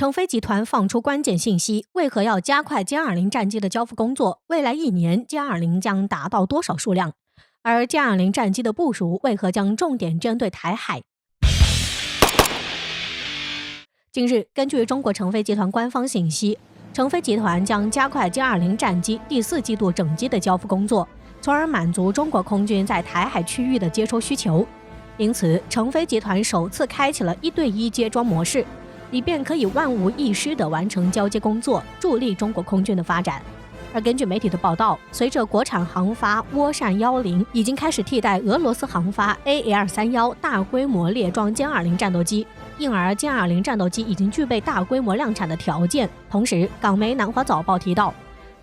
成飞集团放出关键信息，为何要加快歼20战机的交付工作？未来1年歼20将达到多少数量？而歼20战机的部署为何将重点针对台海？近日，根据中国成飞集团官方信息，成飞集团将加快歼20战机第4季度整机的交付工作，从而满足中国空军在台海区域的接收需求。因此，成飞集团首次开启了1对1接装模式，以便可以万无一失地完成交接工作，助力中国空军的发展。而根据媒体的报道，随着国产航发涡扇10已经开始替代俄罗斯航发 AL31大规模列装歼20战斗机，因而歼20战斗机已经具备大规模量产的条件。同时，港媒南华早报提到，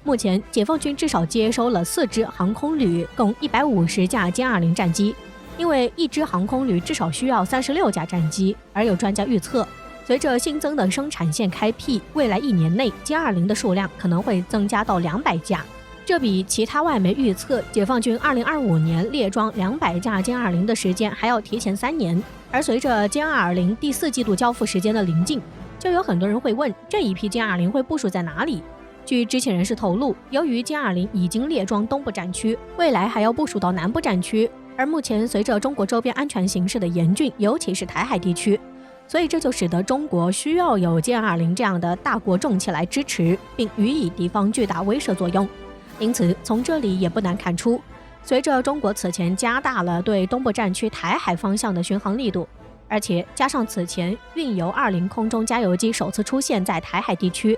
目前解放军至少接收了4支航空旅，共150架歼20战机。因为1支航空旅至少需要36架战机，而有专家预测，随着新增的生产线开辟，未来1年内歼20的数量可能会增加到200架。这比其他外媒预测解放军2025年列装200架歼20的时间还要提前3年。而随着歼20第4季度交付时间的临近，就有很多人会问，这一批歼20会部署在哪里？据知情人士透露，由于歼20已经列装东部战区，未来还要部署到南部战区。而目前随着中国周边安全形势的严峻，尤其是台海地区，所以这就使得中国需要有歼20这样的大国重器来支持，并予以敌方巨大威慑作用。因此，从这里也不难看出，随着中国此前加大了对东部战区台海方向的巡航力度，而且加上此前运油20空中加油机首次出现在台海地区，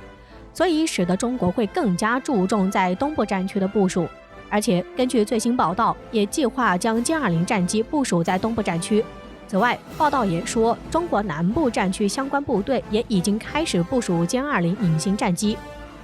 所以使得中国会更加注重在东部战区的部署。而且根据最新报道，也计划将歼20战机部署在东部战区。此外，报道也说，中国南部战区相关部队也已经开始部署歼20隐形战机。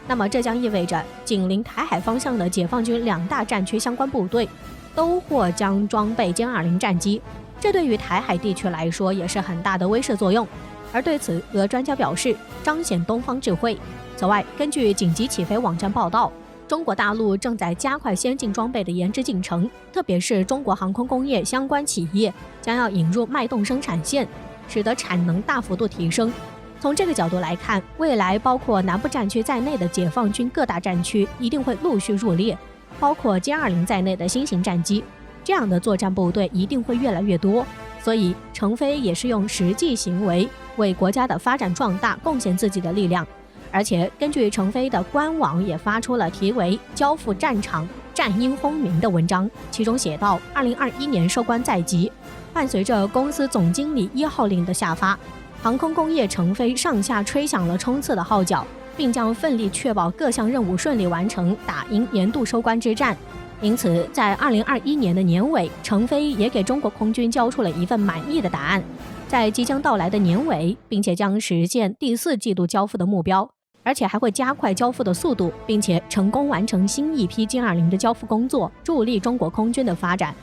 那么这将意味着紧邻台海方向的解放军2大战区相关部队都或将装备歼20战机，这对于台海地区来说也是很大的威慑作用。而对此，俄专家表示，彰显东方智慧。此外，根据紧急起飞网站报道，中国大陆正在加快先进装备的研制进程，特别是中国航空工业相关企业将要引入脉动生产线，使得产能大幅度提升。从这个角度来看，未来包括南部战区在内的解放军各大战区一定会陆续入列，包括歼20在内的新型战机，这样的作战部队一定会越来越多。所以，成飞也是用实际行为为国家的发展壮大贡献自己的力量。而且根据成飞的官网也发出了题为“交付战场，战音轰鸣”的文章，其中写道：2021年收官在即，伴随着公司总经理1号令的下发，航空工业成飞上下吹响了冲刺的号角，并将奋力确保各项任务顺利完成，打赢年度收官之战。因此，在2021年的年尾，成飞也给中国空军交出了一份满意的答案，在即将到来的年尾，并且将实现第4季度交付的目标。而且还会加快交付的速度，并且成功完成新一批歼20的交付工作，助力中国空军的发展。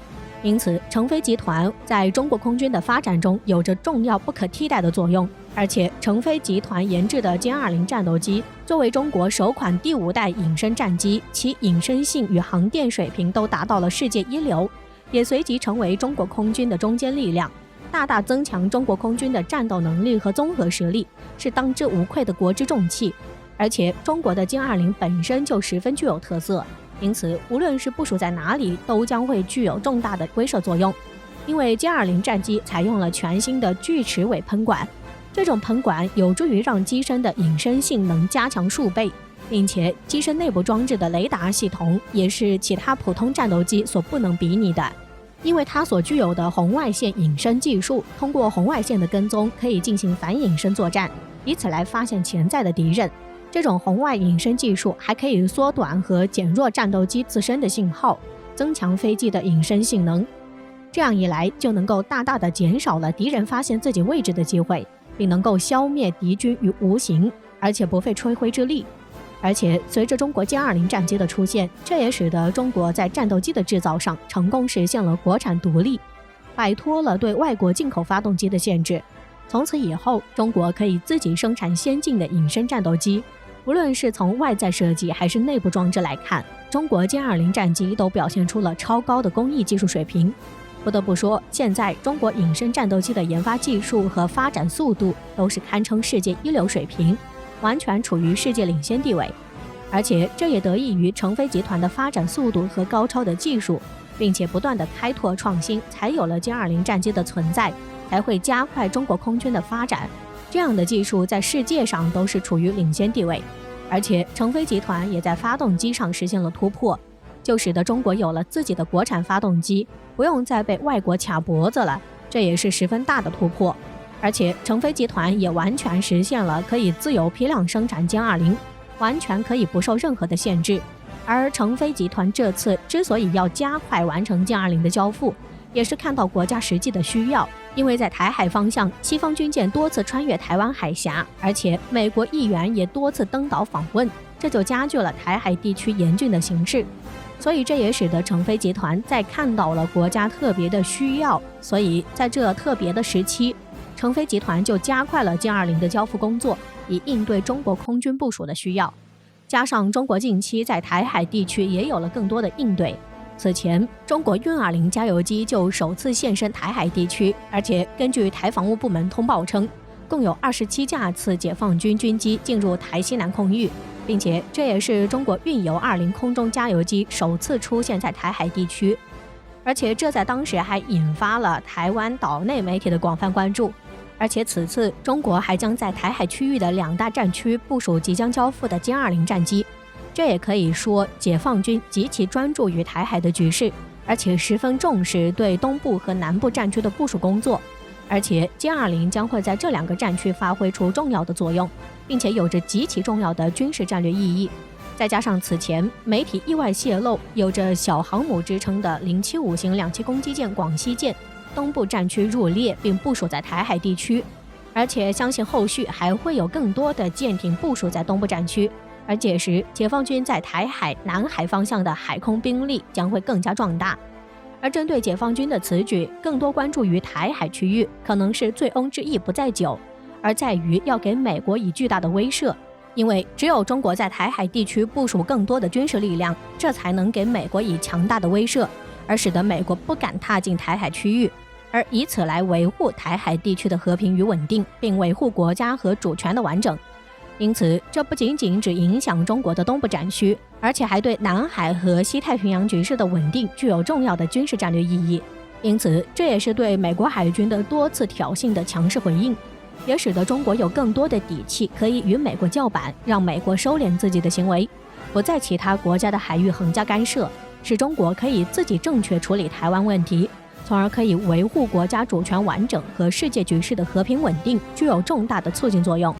因此，成飞集团在中国空军的发展中有着重要不可替代的作用。而且，成飞集团研制的歼20战斗机作为中国首款第5代隐身战机，其隐身性与航电水平都达到了世界一流，也随即成为中国空军的中坚力量，大大增强中国空军的战斗能力和综合实力，是当之无愧的国之重器。而且中国的歼20本身就十分具有特色，因此无论是部署在哪里，都将会具有重大的威慑作用。因为歼20战机采用了全新的锯齿尾喷管，这种喷管有助于让机身的隐身性能加强数倍，并且机身内部装置的雷达系统也是其他普通战斗机所不能比拟的。因为它所具有的红外线隐身技术，通过红外线的跟踪可以进行反隐身作战，以此来发现潜在的敌人。这种红外隐身技术还可以缩短和减弱战斗机自身的信号，增强飞机的隐身性能。这样一来，就能够大大的减少了敌人发现自己位置的机会，并能够消灭敌军于无形，而且不费吹灰之力。而且随着中国歼20战机的出现，这也使得中国在战斗机的制造上成功实现了国产独立，摆脱了对外国进口发动机的限制。从此以后，中国可以自己生产先进的隐身战斗机。无论是从外在设计还是内部装置来看，中国歼20战机都表现出了超高的工艺技术水平。不得不说，现在中国隐身战斗机的研发技术和发展速度都是堪称世界一流水平，完全处于世界领先地位。而且这也得益于成飞集团的发展速度和高超的技术，并且不断的开拓创新，才有了歼20战机的存在，才会加快中国空军的发展。这样的技术在世界上都是处于领先地位，而且成飞集团也在发动机上实现了突破，就使得中国有了自己的国产发动机，不用再被外国卡脖子了，这也是十分大的突破。而且成飞集团也完全实现了可以自由批量生产歼20，完全可以不受任何的限制。而成飞集团这次之所以要加快完成歼20的交付，也是看到国家实际的需要，因为在台海方向，西方军舰多次穿越台湾海峡，而且美国议员也多次登岛访问，这就加剧了台海地区严峻的形势。所以这也使得成飞集团在看到了国家特别的需要，所以在这特别的时期，成飞集团就加快了歼20的交付工作，以应对中国空军部署的需要。加上中国近期在台海地区也有了更多的应对，此前中国运20加油机就首次现身台海地区，而且根据台防务部门通报称，共有27架次解放军军机进入台西南空域，并且这也是中国运油20空中加油机首次出现在台海地区，而且这在当时还引发了台湾岛内媒体的广泛关注。而且此次中国还将在台海区域的2大战区部署即将交付的歼20战机，这也可以说解放军极其专注于台海的局势，而且十分重视对东部和南部战区的部署工作。而且歼20将会在这2个战区发挥出重要的作用，并且有着极其重要的军事战略意义。再加上此前媒体意外泄露有着小航母之称的075型两栖攻击舰广西舰东部战区入列并部署在台海地区，而且相信后续还会有更多的舰艇部署在东部战区，而届时解放军在台海、南海方向的海空兵力将会更加壮大。而针对解放军的此举，更多关注于台海区域，可能是醉翁之意不在酒，而在于要给美国以巨大的威慑。因为只有中国在台海地区部署更多的军事力量，这才能给美国以强大的威慑，而使得美国不敢踏进台海区域，而以此来维护台海地区的和平与稳定，并维护国家和主权的完整。因此，这不仅仅只影响中国的东部战区，而且还对南海和西太平洋局势的稳定具有重要的军事战略意义。因此，这也是对美国海军的多次挑衅的强势回应，也使得中国有更多的底气可以与美国叫板，让美国收敛自己的行为，不在其他国家的海域横加干涉，使中国可以自己正确处理台湾问题，从而可以维护国家主权完整和世界局势的和平稳定，具有重大的促进作用。